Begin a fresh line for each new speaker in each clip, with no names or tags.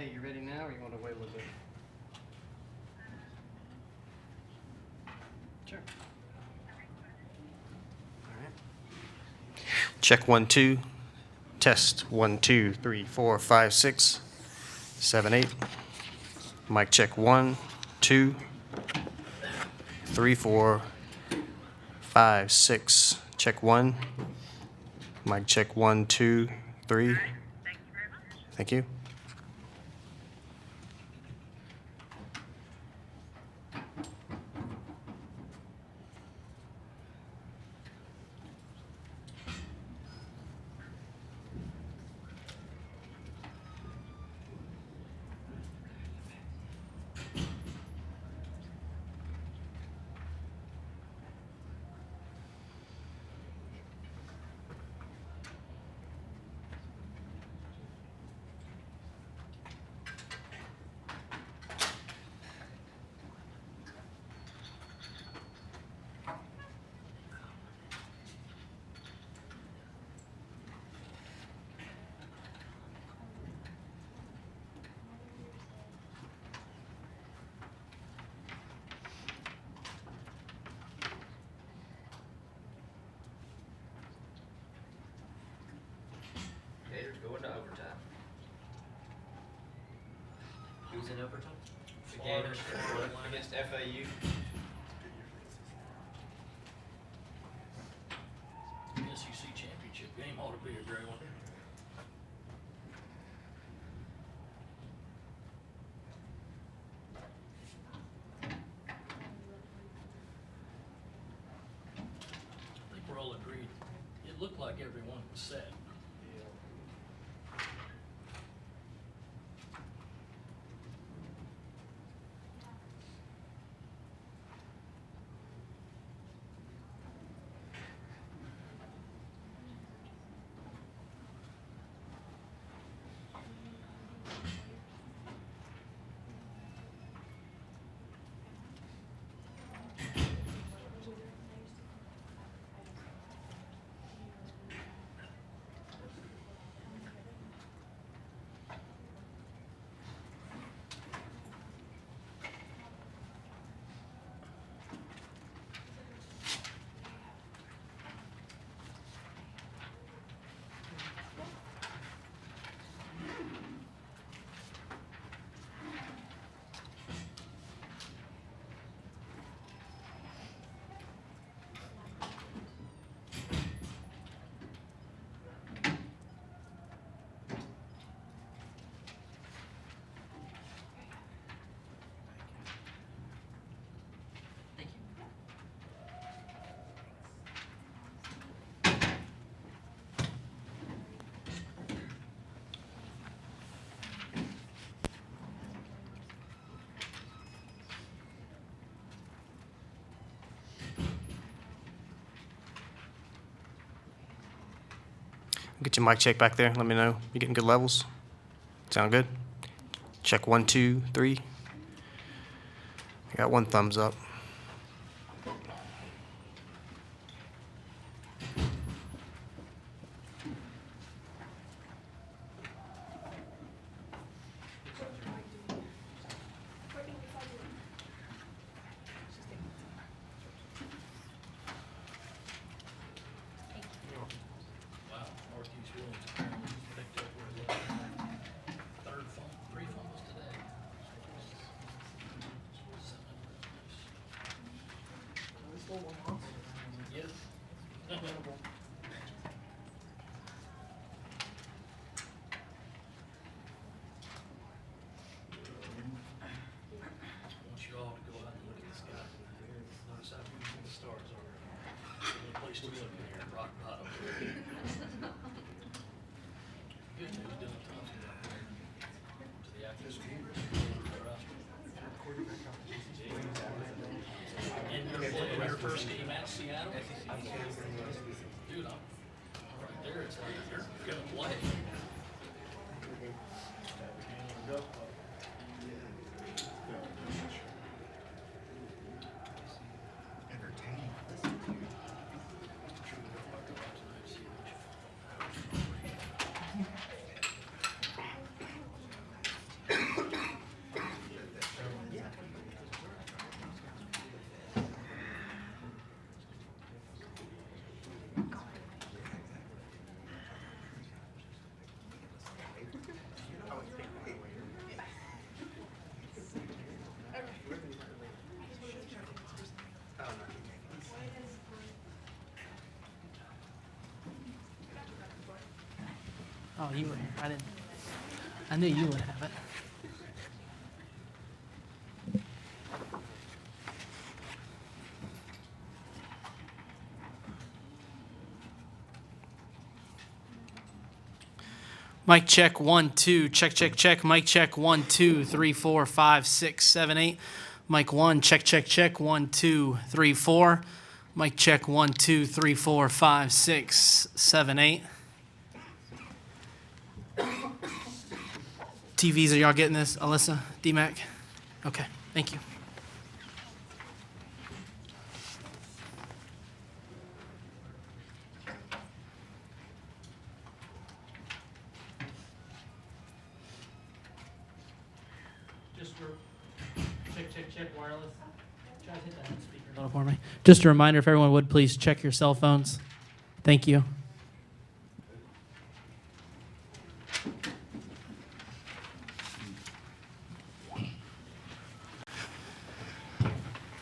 Okay, you ready now, or you want to wait a little bit? Sure. All right. Check 1 2. Test 1 2 3 4 5 6 7 8. Mic check 1 2 3 4 5 6. Check 1. Mic check 1 2 3. Thank you.
Gators going to overtime. Who's in overtime? The Gators against FAU.
SEC championship game ought to be a great one. I think we're all agreed. It looked like everyone was set.
Get your mic check back there. Let me know. You getting good levels? Sound good? Check 1 2 3. I got 1 thumbs up.
Wow, Northeast Williams apparently picked up where they third fumble, 3 fumbles today. Yes. I want you all to go out and look at the sky. Notice how beautiful the stars are. Any place to look in here, rock bottom. Good news, Dylan Thompson got hired to the active school. And you're your first game at Seattle? Dude, I'm right there. It's like you're gonna play.
Oh, you were here. I didn't. I knew you would have it. Mic check 1 2. Check check check. Mic check 1 2 3 4 5 6 7 8. Mic 1 check check check 1 2 3 4. Mic check 1 2 3 4 5 6 7 8. TVs, are y'all getting this? Alyssa, D-Mac? Okay, thank you. Just check wireless. Try to hit that speaker for me. Just a reminder, if everyone would please check your cell phones. Thank you.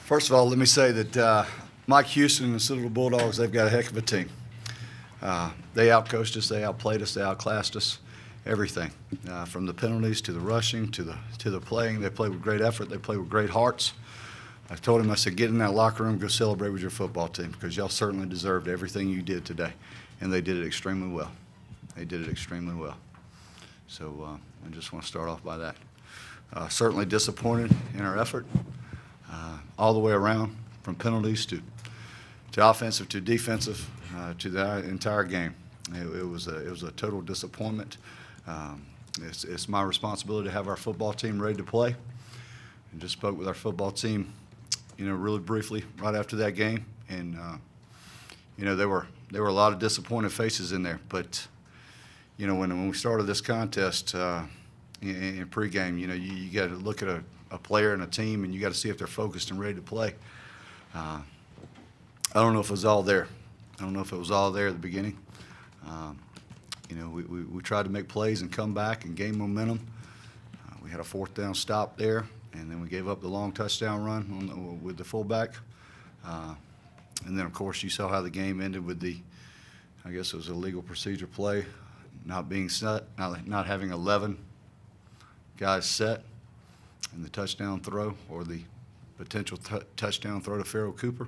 First of all, let me say that Mike Houston and the Citadel Bulldogs, they've got a heck of a team. They outcoached us, they outplayed us, they outclassed us, everything. From the penalties to the rushing to the playing. They played with great effort, they played with great hearts. I told him, I said, get in that locker room, go celebrate with your football team because y'all certainly deserved everything you did today. And they did it extremely well. They did it extremely well. So I just want to start off by that. Certainly disappointed in our effort. All the way around, from penalties to offensive to defensive to the entire game. It was a total disappointment. It's my responsibility to have our football team ready to play. And just spoke with our football team, really briefly right after that game, and there were a lot of disappointed faces in there. But when we started this contest in pregame, you got to look at a player and a team, and you got to see if they're focused and ready to play. I don't know if it was all there. I don't know if it was all there at the beginning. We tried to make plays and come back and gain momentum. We had a fourth down stop there, and then we gave up the long touchdown run with the fullback. And then, of course, you saw how the game ended with I guess it was a legal procedure play, not being set, not having 11 guys set. And the touchdown throw or the potential touchdown throw to Pharaoh Cooper.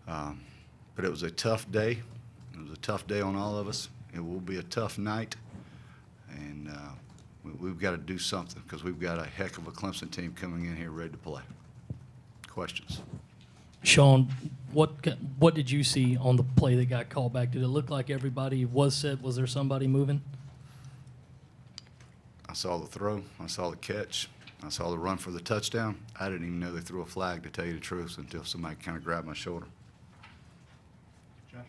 But it was a tough day. It was a tough day on all of us. It will be a tough night. And we've got to do something because we've got a heck of a Clemson team coming in here ready to play. Questions?
Sean, what did you see on the play that got called back? Did it look like everybody was set? Was there somebody moving?
I saw the throw. I saw the catch. I saw the run for the touchdown. I didn't even know they threw a flag, to tell you the truth, until somebody kind of grabbed my shoulder.
You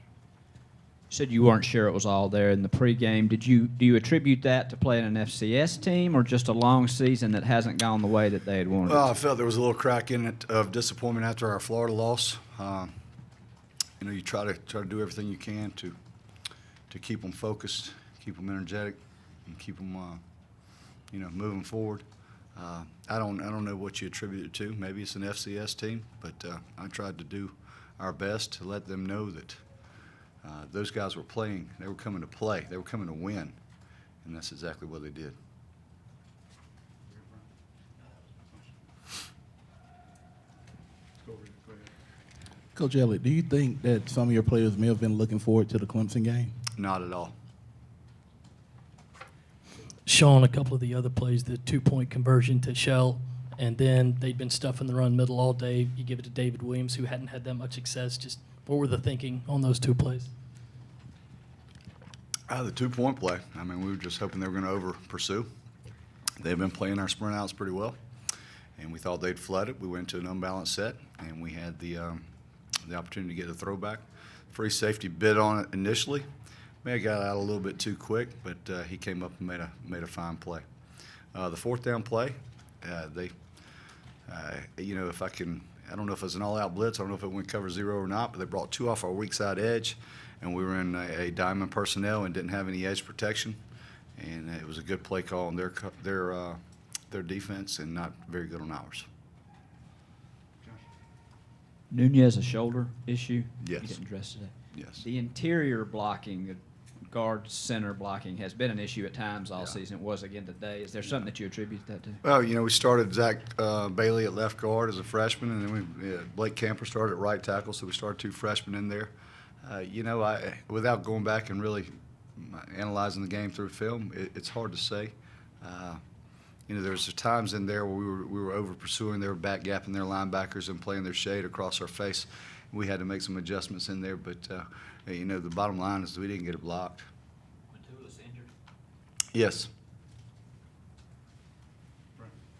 said you weren't sure it was all there in the pregame. Do you attribute that to playing an FCS team or just a long season that hasn't gone the way that they had wanted?
Well, I felt there was a little crack in it of disappointment after our Florida loss. You try to do everything you can to keep them focused, keep them energetic, and keep them moving forward. I don't know what you attribute it to. Maybe it's an FCS team, but I tried to do our best to let them know that those guys were playing. They were coming to play. They were coming to win, and that's exactly what they did.
Coach Elliott, do you think that some of your players may have been looking forward to the Clemson game?
Not at all.
Sean, a couple of the other plays, the 2-point conversion to Shell, and then they'd been stuffing the run middle all day. You give it to David Williams, who hadn't had that much success. Just what were the thinking on those 2 plays?
The 2-point play. I mean, we were just hoping they were going to over-pursue. They've been playing our sprint outs pretty well, and we thought they'd flood it. We went to an unbalanced set, and we had the opportunity to get a throwback. Free safety bid on it initially. May have got out a little bit too quick, but he came up and made a fine play. The fourth down play, if I can, I don't know if it was an all-out blitz. I don't know if it went cover zero or not, but they brought 2 off our weak side edge, and we were in a diamond personnel and didn't have any edge protection. And it was a good play call on their defense and not very good on ours.
Nunez, a shoulder issue?
Yes.
You didn't address today.
Yes.
The interior blocking, guard center blocking has been an issue at times all
Yeah.
season. It was again today. Is there something that you attribute that to?
Well, we started Zach Bailey at left guard as a freshman, and then Blake Camper started at right tackle, so we started 2 freshmen in there. Without going back and really analyzing the game through film, it's hard to say. There's times in there where we were over pursuing, they were back gapping their linebackers and playing their shade across our face. We had to make some adjustments in there, but the bottom line is we didn't get it blocked.
Matulis injured.
Yes.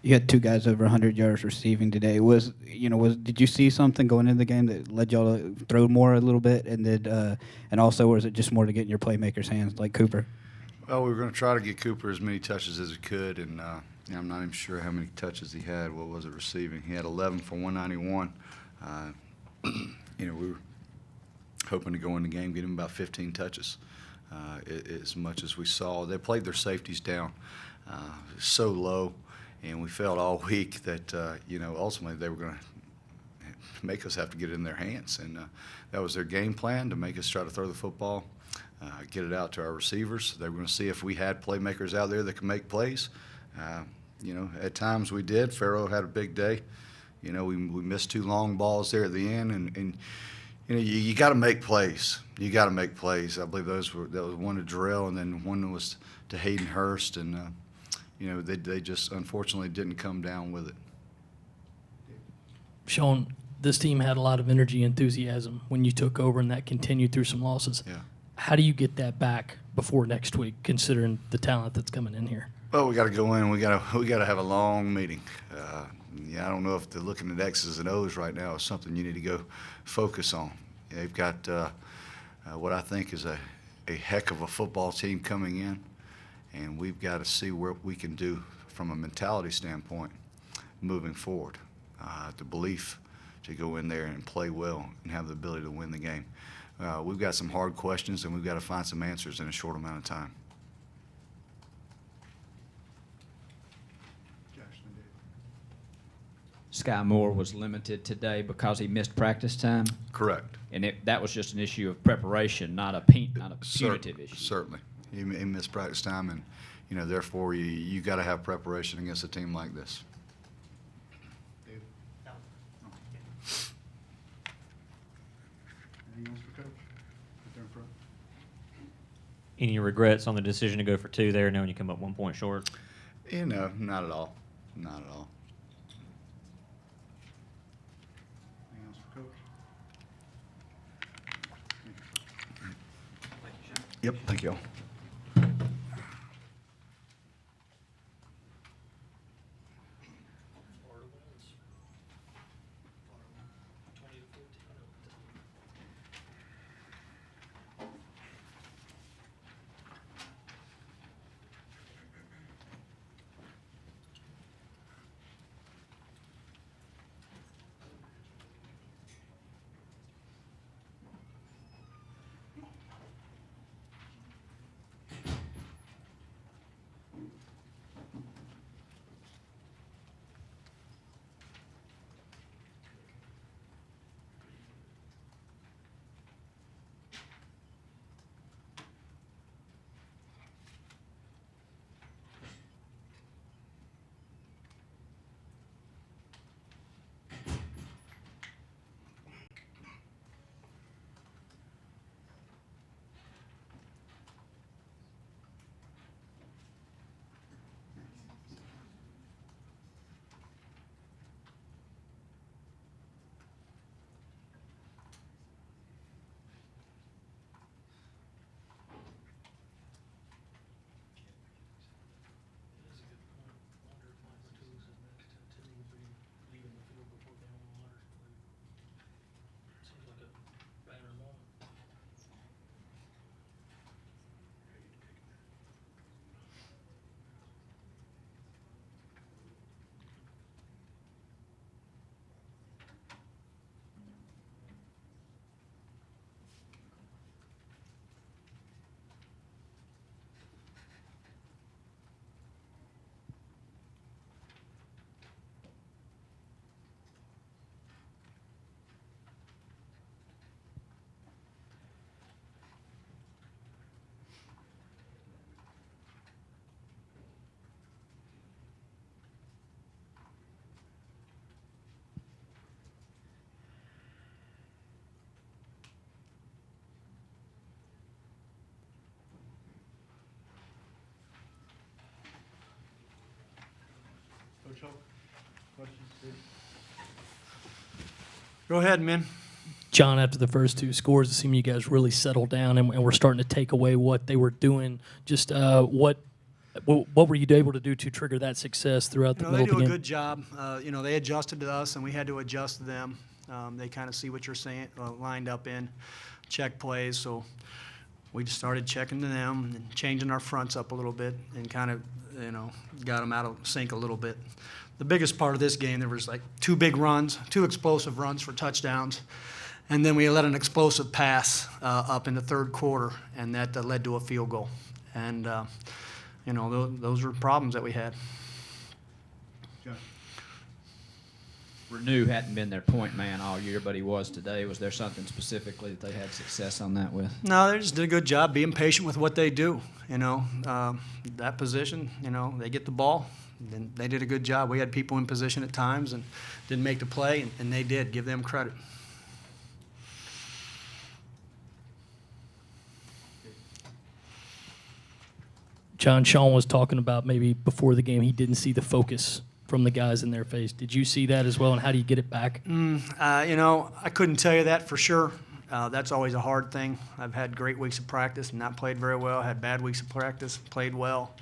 You had 2 guys over 100 yards receiving today. Did you see something going into the game that led y'all to throw more a little bit, and also was it just more to get in your playmakers' hands like Cooper?
Well, we were going to try to get Cooper as many touches as we could, and I'm not even sure how many touches he had. What was it receiving? He had 11 for 191. We were hoping to go in the game, get him about 15 touches, as much as we saw. They played their safeties down so low, and we felt all week that, ultimately they were going to make us have to get it in their hands. And that was their game plan, to make us try to throw the football, get it out to our receivers. They were going to see if we had playmakers out there that could make plays. At times we did. Farrow had a big day. We missed 2 long balls there at the end, and you got to make plays. You got to make plays. I believe that was one to Drill, and then one was to Hayden Hurst, and they just unfortunately didn't come down with it.
Sean, this team had a lot of energy, enthusiasm when you took over, and that continued through some losses.
Yeah.
How do you get that back before next week, considering the talent that's coming in here?
Well, we got to go in. We got to have a long meeting. I don't know if they're looking at X's and O's right now is something you need to go focus on. They've got what I think is a heck of a football team coming in, and we've got to see what we can do from a mentality standpoint moving forward. The belief to go in there and play well and have the ability to win the game. We've got some hard questions, and we've got to find some answers in a short amount of time.
Sky Moore was limited today because he missed practice time,
Correct.
and that was just an issue of preparation, not a punitive issue.
Certainly. He missed practice time, and therefore you got to have preparation against a team like this.
Anything else for Coach? Right there in front.
Any regrets on the decision to go for 2 there, knowing you come up 1 point short?
Not at all. Not at all.
Anything else for Coach? Thank you, Coach.
Yep, thank you all.
Hope, questions? Steve?
Go ahead, man.
John, after the first two scores, it seemed you guys really settled down and were starting to take away what they were doing. Just what were you able to do to trigger that success throughout the
They
middle
do
of the
a
game?
good job. They adjusted to us, and we had to adjust to them. They kind of see what you're saying, lined up in, check plays. So we just started checking to them and changing our fronts up a little bit and kind of, got them out of sync a little bit. The biggest part of this game, there was like two explosive runs for touchdowns. And then we let an explosive pass up in the third quarter, and that led to a field goal. And, those were problems that we had.
Josh?
Renew hadn't been their point man all year, but he was today. Was there something specifically that they had success on that with?
No, they just did a good job being patient with what they do. That position, they get the ball. Then they did a good job. We had people in position at times and didn't make the play, and they did. Give them credit.
John, Sean was talking about maybe before the game he didn't see the focus from the guys in their face. Did you see that as well, and how do you get it back?
I couldn't tell you that for sure. That's always a hard thing. I've had great weeks of practice and not played very well. Had bad weeks of practice, played well.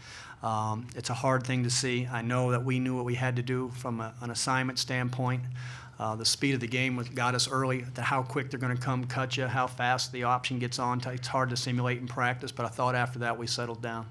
It's a hard thing to see. I know that we knew what we had to do from an assignment standpoint. The speed of the game got us early to how quick they're going to come cut you, how fast the option gets on. It's hard to simulate in practice, but I thought after that we settled down.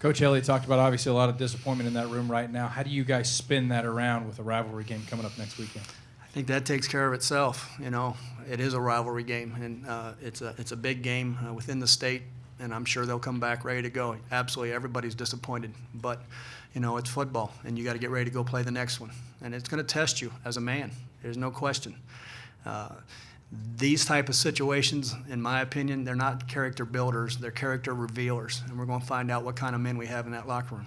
Coach Elliott talked about obviously a lot of disappointment in that room right now. How do you guys spin that around with a rivalry game coming up next weekend?
I think that takes care of itself. It is a rivalry game, and it's a big game within the state, and I'm sure they'll come back ready to go. Absolutely, everybody's disappointed, but it's football, and you got to get ready to go play the next one, and it's going to test you as a man. There's no question. These type of situations, in my opinion, they're not character builders, they're character revealers, and we're going to find out what kind of men we have in that locker room.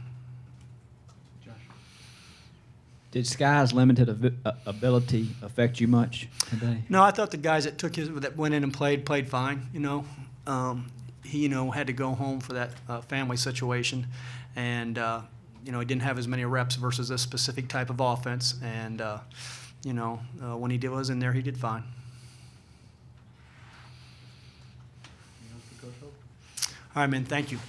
Josh?
Did Sky's limited ability affect you much today?
No, I thought the guys that went in and played fine. He had to go home for that family situation, and he didn't have as many reps versus this specific type of offense. And when he was in there, he did fine.
Anything else for Coach Hope?
All right, man. Thank you.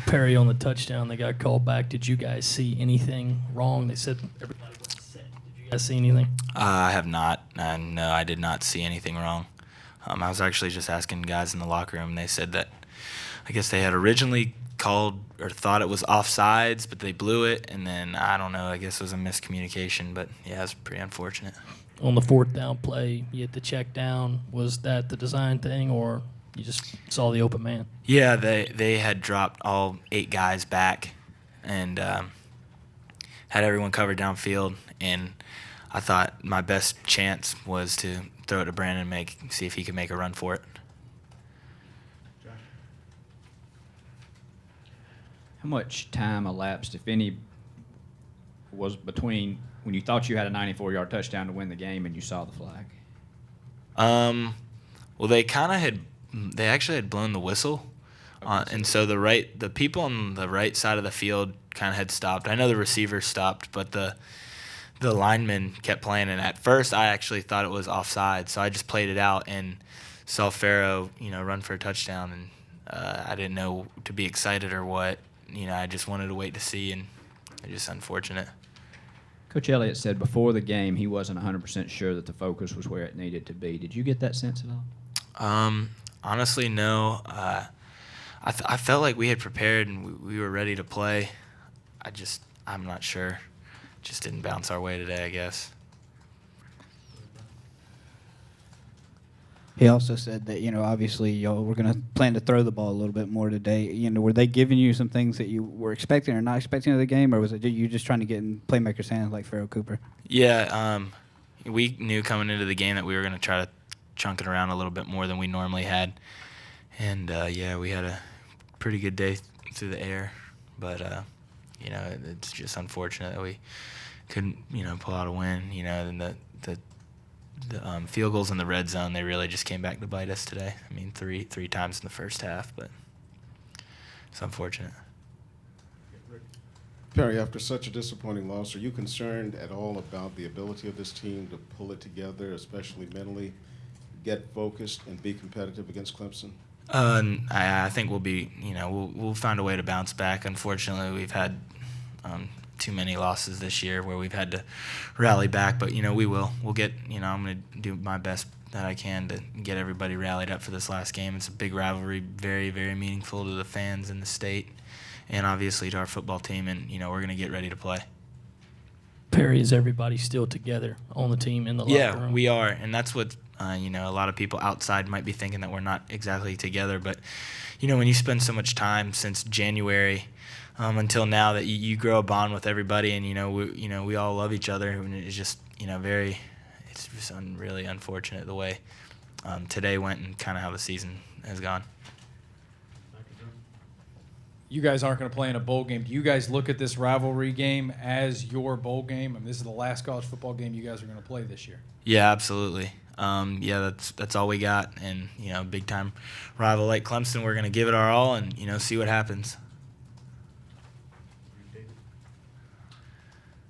Perry on the touchdown, they got called back. Did you guys see anything wrong? They said everybody was set. Did you guys see anything?
I have not. No, I did not see anything wrong. I was actually just asking guys in the locker room. They said that I guess they had originally called or thought it was offsides, but they blew it, and then I don't know. I guess it was a miscommunication, but yeah, it's pretty unfortunate.
On the fourth down play, you hit the check down. Was that the design thing, or you just saw the open man?
Yeah, they had dropped all 8 guys back, and had everyone covered downfield, and I thought my best chance was to throw it to Brandon and see if he could make a run for it.
How much time elapsed, if any, was between when you thought you had a 94-yard touchdown to win the game and you saw the flag?
Well, they actually had blown the whistle, and so the people on the right side of the field kind of had stopped. I know the receivers stopped, but the linemen kept playing, and at first I actually thought it was offside, so I just played it out and saw Farrow, run for a touchdown, and I didn't know to be excited or what. I just wanted to wait to see, and it's just unfortunate.
Coach Elliott said before the game he wasn't 100% sure that the focus was where it needed to be. Did you get that sense at all?
Honestly, no. I felt like we had prepared and we were ready to play. I'm not sure. Just didn't bounce our way today, I guess.
He also said that, obviously y'all were going to plan to throw the ball a little bit more today. Were they giving you some things that you were expecting or not expecting of the game, or was it you just trying to get in playmakers' hands like Farrell Cooper?
Yeah, we knew coming into the game that we were going to try to chunk it around a little bit more than we normally had. And, we had a pretty good day through the air. But, it's just unfortunate that we couldn't, pull out a win. And the field goals in the red zone, they really just came back to bite us today. I mean, three times in the first half, but it's unfortunate.
Perry, after such a disappointing loss, are you concerned at all about the ability of this team to pull it together, especially mentally, get focused, and be competitive against Clemson?
I think we'll be, we'll find a way to bounce back. Unfortunately, we've had too many losses this year where we've had to rally back, but we will. We'll get. I'm going to do my best that I can to get everybody rallied up for this last game. It's a big rivalry, very, very meaningful to the fans in the state, and obviously to our football team. And we're going to get ready to play.
Perry, is everybody still together on the team in the locker room?
Yeah, we are, and that's what a lot of people outside might be thinking, that we're not exactly together. But when you spend so much time since January until now, that you grow a bond with everybody, and we all love each other, and it's just it's just really unfortunate the way today went and kind of how the season has gone.
You guys aren't going to play in a bowl game. Do you guys look at this rivalry game as your bowl game? I mean, this is the last college football game you guys are going to play this year.
Yeah, absolutely. That's all we got, and big time rival like Clemson, we're going to give it our all and see what happens.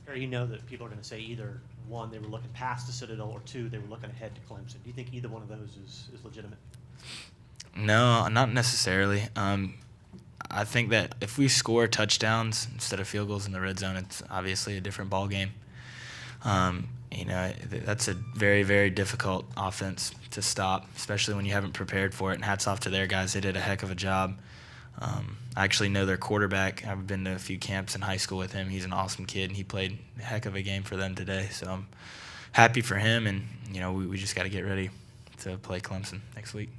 Or that people are going to say either one, they were looking past the Citadel, or two, they were looking ahead to Clemson. Do you think either one of those is legitimate?
No, not necessarily. I think that if we score touchdowns instead of field goals in the red zone, it's obviously a different ball game. That's a very, very difficult offense to stop, especially when you haven't prepared for it. And hats off to their guys; they did a heck of a job. I actually know their quarterback. I've been to a few camps in high school with him. He's an awesome kid, and he played a heck of a game for them today. So I'm happy for him, and we just got to get ready to play Clemson next week.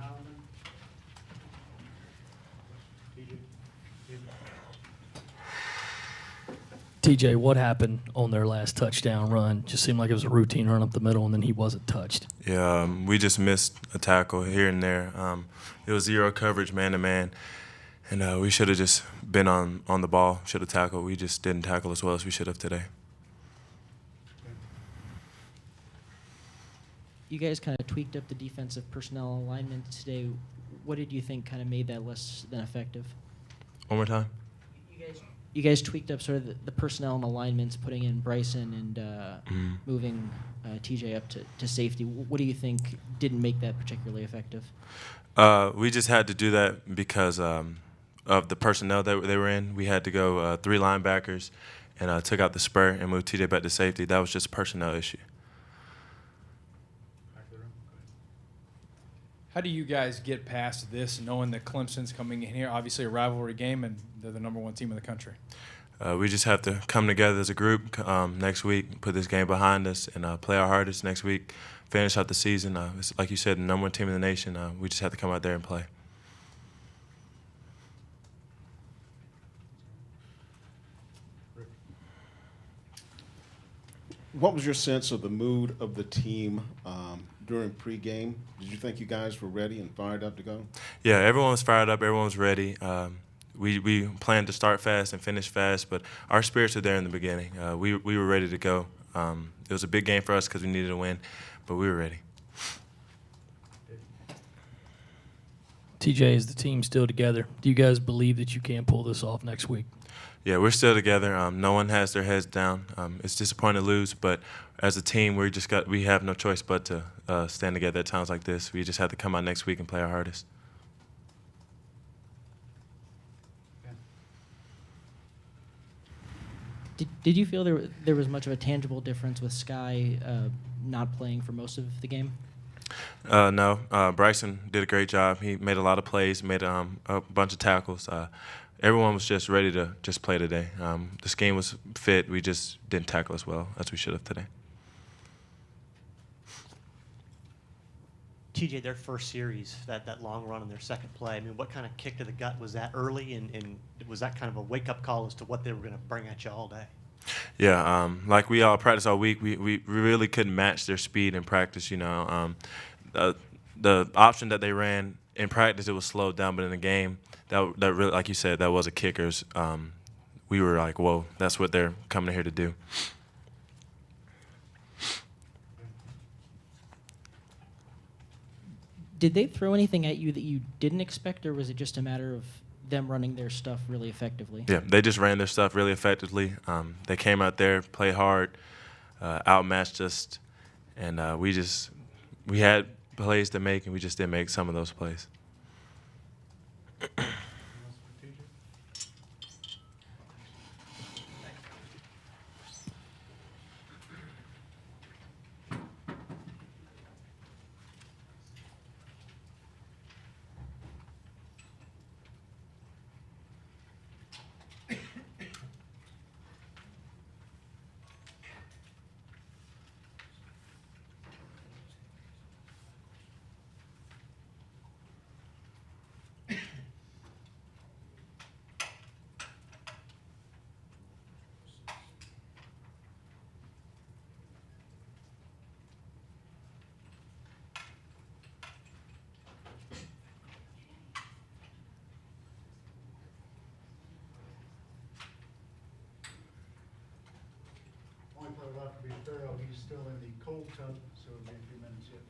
Holloman. TJ.
TJ, what happened on their last touchdown run? Just seemed like it was a routine run up the middle, and then he wasn't touched.
Yeah, we just missed a tackle here and there. It was zero coverage, man-to-man, and we should have just been on the ball, should have tackled. We just didn't tackle as well as we should have today.
You guys kind of tweaked up the defensive personnel alignment today. What did you think kind of made that less than effective?
One more time.
You guys tweaked up sort of the personnel and alignments, putting in Bryson and moving TJ up to safety. What do you think didn't make that particularly effective?
We just had to do that because of the personnel that they were in. We had to go 3 linebackers and took out the spur and moved TJ back to safety. That was just a personnel issue.
How do you guys get past this, knowing that Clemson's coming in here, obviously a rivalry game, and they're the #1 team in the country?
We just have to come together as a group next week, put this game behind us, and play our hardest next week, finish out the season. It's, like you said, the #1 team in the nation. We just have to come out there and play.
What was your sense of the mood of the team during pregame? Did you think you guys were ready and fired up to go?
Yeah, everyone was fired up. Everyone was ready. We planned to start fast and finish fast, but our spirits were there in the beginning. We were ready to go. It was a big game for us because we needed to win, but we were ready.
TJ, is the team still together? Do you guys believe that you can pull this off next week?
Yeah, we're still together. No one has their heads down. It's disappointing to lose, but as a team, we have no choice but to stand together at times like this. We just have to come out next week and play our hardest.
Did you feel there was much of a tangible difference with Sky not playing for most of the game?
No, Bryson did a great job. He made a lot of plays, made a bunch of tackles. Everyone was just ready to just play today. The scheme was fit. We just didn't tackle as well as we should have today.
TJ, their first series, that long run in their second play, I mean, what kind of kick to the gut was that early, and was that kind of a wake-up call as to what they were going to bring at you all day?
Yeah, like we all practiced all week, we really couldn't match their speed in practice, you know. The option that they ran in practice, it was slowed down, but in the game, that really, like you said, that was a kicker's. We were like, whoa, that's what they're coming here to do.
Did they throw anything at you that you didn't expect, or was it just a matter of them running their stuff really effectively?
Yeah, they just ran their stuff really effectively. They came out there, played hard, outmatched us, and we had plays to make, and we just didn't make some of those plays.
Only player left to be thorough, he's still in the cold tub, so it'll be a few minutes yet.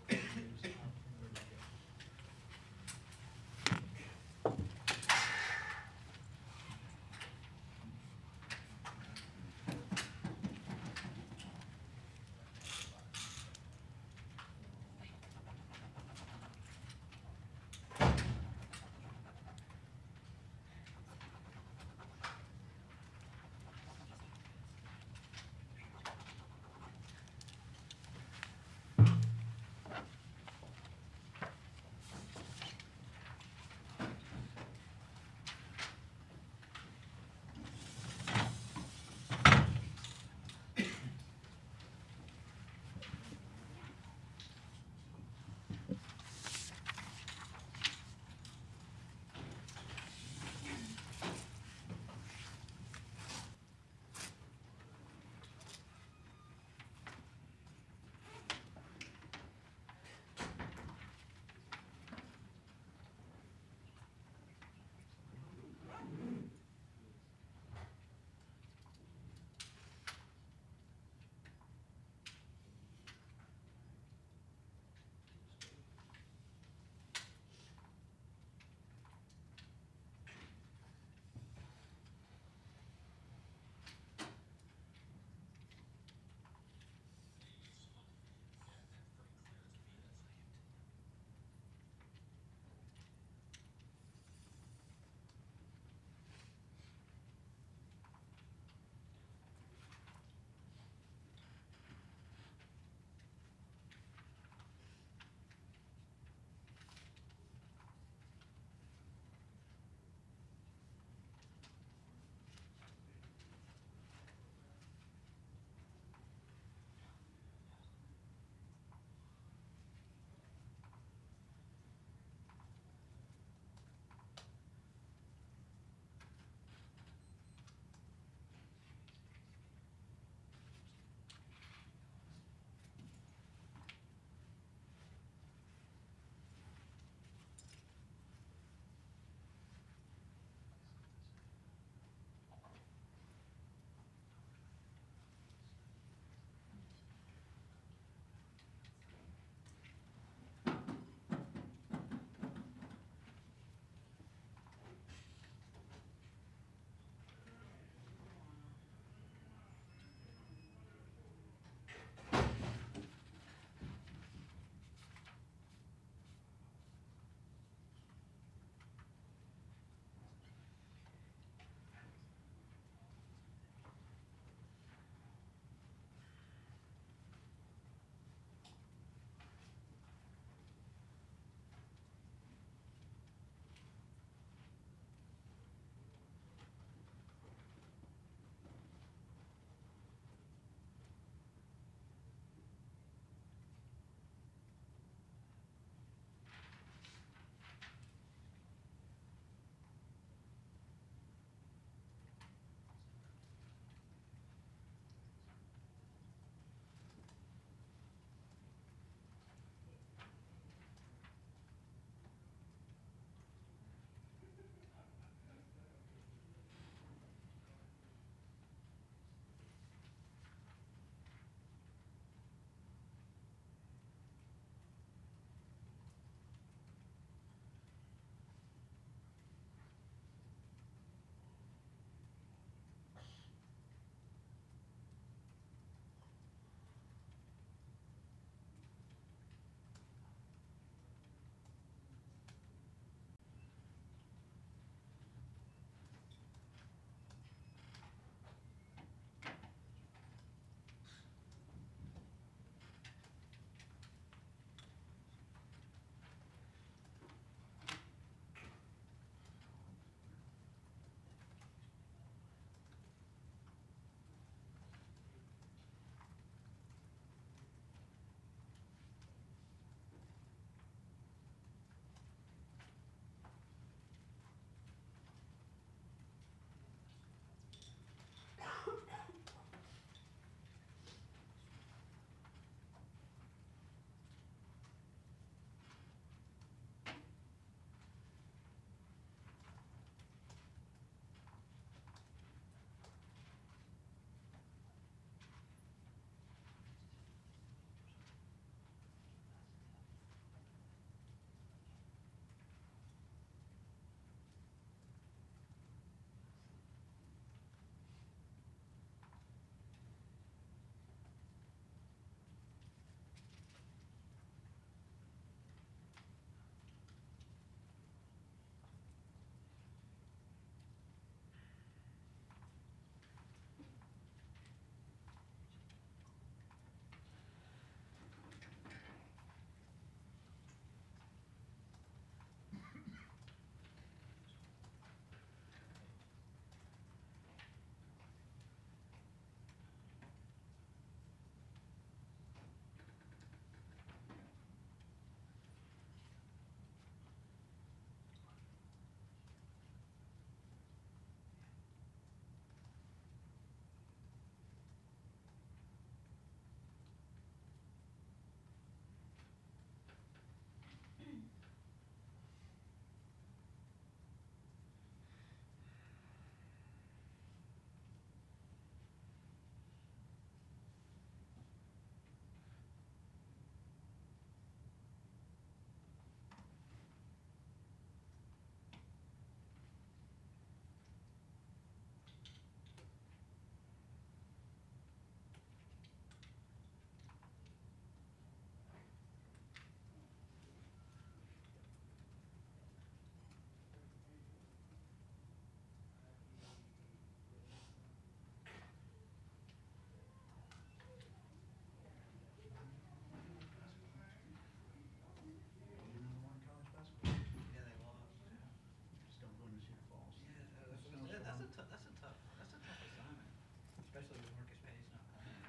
especially with Marcus Payne not playing.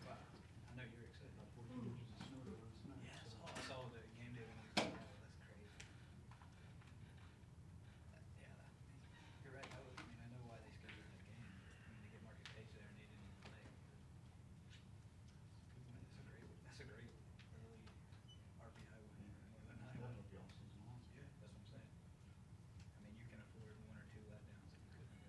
Wow, I know you're excited.
14 inches of snow to last night.
Yeah,
so-
I saw the game day when he was out. That's crazy. Yeah, you're right. I mean, I know why they scheduled that game. I mean, they get Marcus Page there and he didn't even play. That's a great early RBI win. More than I would. Yeah, that's what I'm saying. I mean, you can afford one or two letdowns if you couldn't.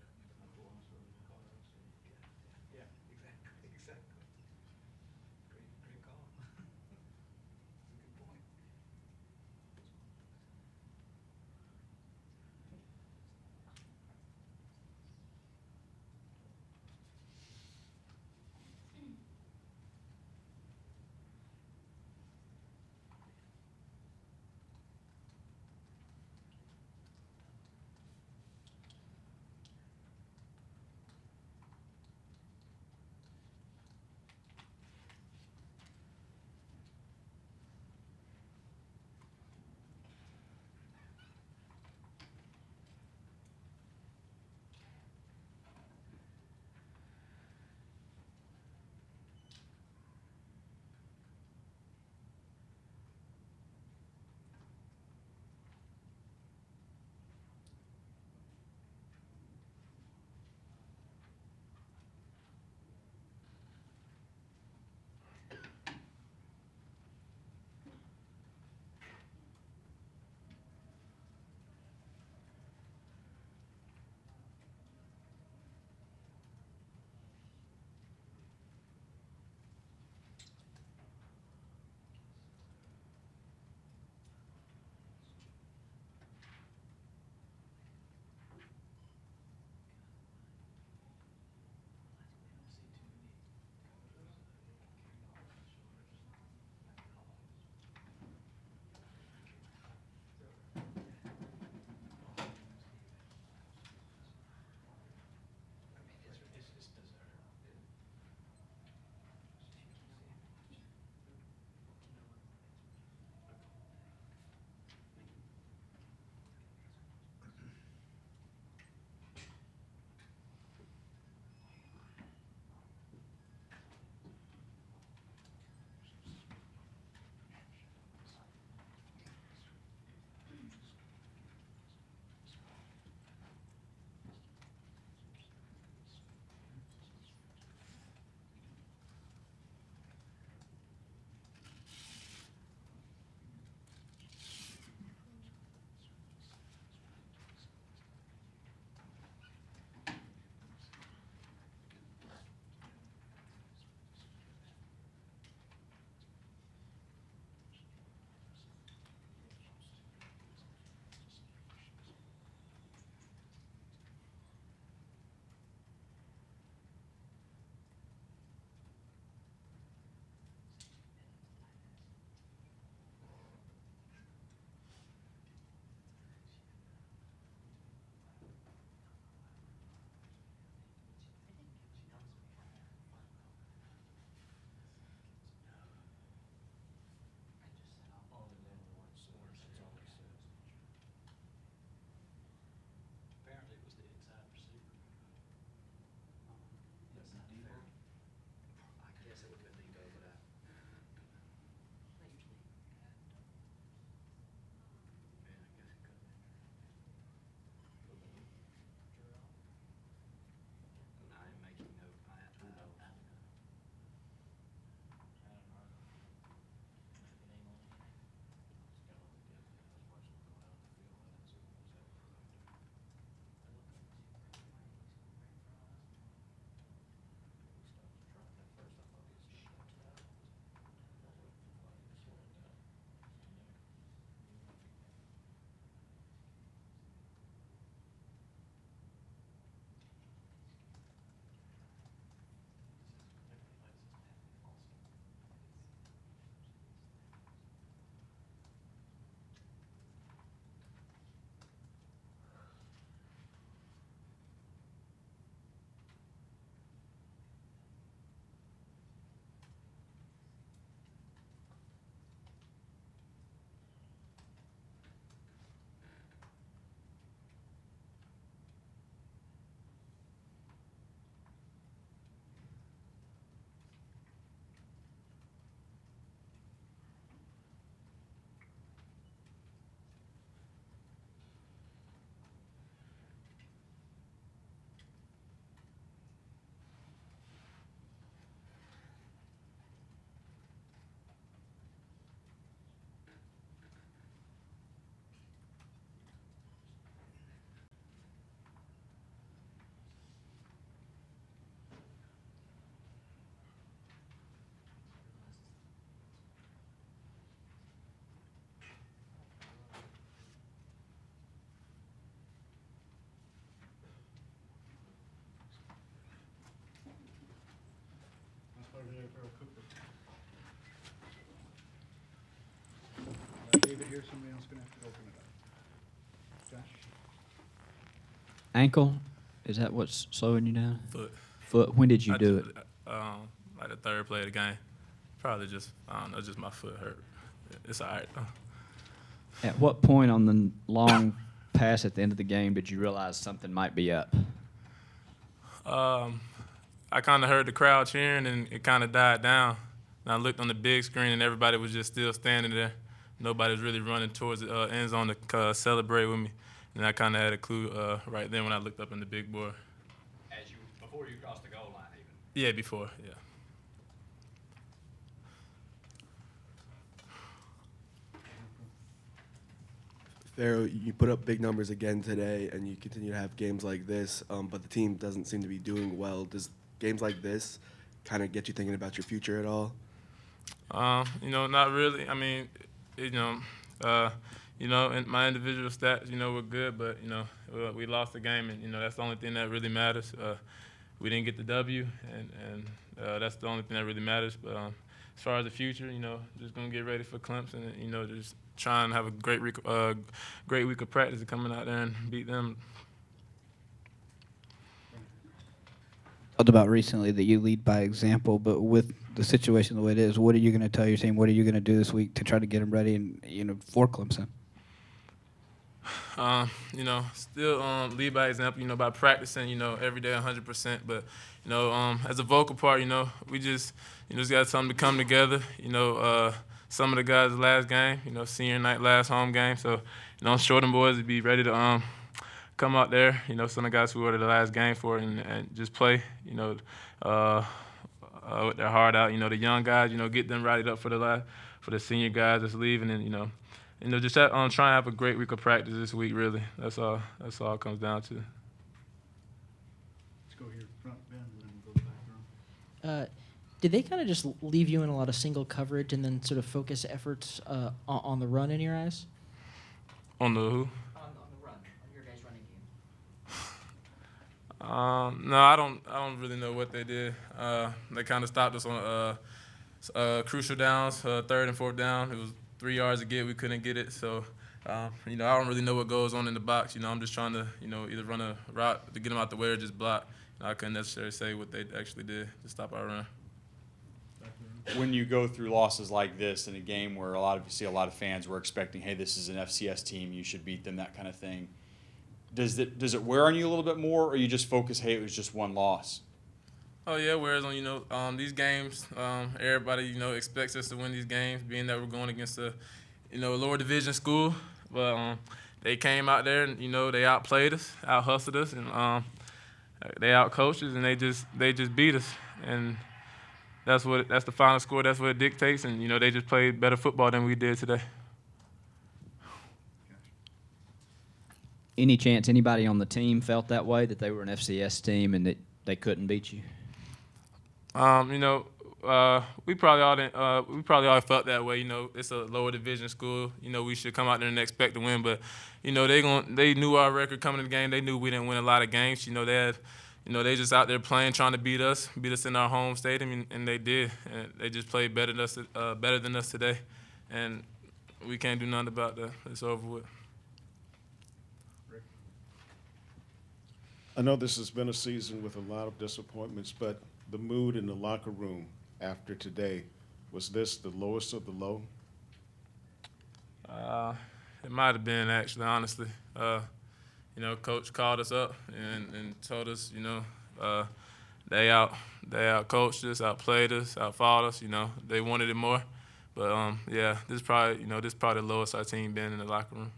here, somebody else is gonna have to open it up. Josh?
Ankle? Is that what's slowing you down?
Foot.
Foot. When did you
I
do
ju-
it?
Like the third play of the game. Probably just, I don't know, just my foot hurt. It's all right, though.
At what point on the long pass at the end of the game did you realize something might be up?
I kind of heard the crowd cheering, and it kind of died down. And I looked on the big screen, and everybody was just still standing there. Nobody was really running towards the end zone to celebrate with me. And I kind of had a clue right then when I looked up in the big board.
Before you crossed the goal line, even?
Yeah, before, yeah.
Pharaoh, you put up big numbers again today, and you continue to have games like this, but the team doesn't seem to be doing well. Does games like this kind of get you thinking about your future at all?
Not really. I mean, in my individual stats, we're good, but, we lost the game, and, that's the only thing that really matters. We didn't get the W, and that's the only thing that really matters. But as far as the future, just going to get ready for Clemson and, just try and have a great week of practice and coming out there and beat them.
Talked about recently that you lead by example, but with the situation the way it is, what are you going to tell your team? What are you going to do this week to try to get them ready and for Clemson?
Still lead by example, by practicing, every day 100%. But, as a vocal part, we just got something to come together. Some of the guys' last game, senior night, last home game. So, I'm sure them boys would be ready to come out there, some of the guys who were the last game for it and just play, with their heart out. The young guys, get them ready up for the senior guys that's leaving and, just try and have a great week of practice this week, really. That's all it comes down to.
Let's go here, front, Ben, and then we'll go back row.
Did they kind of just leave you in a lot of single coverage and then sort of focus efforts on the run in your eyes?
On the who?
On the run, on your guys' running game.
No, I don't really know what they did. They kind of stopped us on crucial downs, third and fourth down. It was 3 yards to get. We couldn't get it. So, I don't really know what goes on in the box. I'm just trying to, either run a route to get them out the way or just block. I couldn't necessarily say what they actually did to stop our run.
When you go through losses like this in a game where you see a lot of fans were expecting, hey, this is an FCS team, you should beat them, that kind of thing. Does it wear on you a little bit more, or you just focus, hey, it was just one loss?
Oh yeah, whereas on these games, everybody expects us to win these games, being that we're going against a lower division school. But they came out there and they outplayed us, out hustled us, and they outcoached us, and they just beat us. And that's the final score. That's what it dictates. And they just played better football than we did today.
Any chance anybody on the team felt that way, that they were an FCS team and that they couldn't beat you?
We probably all felt that way. It's a lower division school. We should come out there and expect to win. But they knew our record coming in the game. They knew we didn't win a lot of games. They just out there playing, trying to beat us in our home stadium, and they did. And they just played better than us today, and we can't do nothing about that. It's over with.
I know this has been a season with a lot of disappointments, but the mood in the locker room after today, was this the lowest of the low?
It might have been, actually, honestly. Coach called us up and told us, they out-coached us, outplayed us, outfought us. They wanted it more. But, this is probably the lowest our team been in the locker room.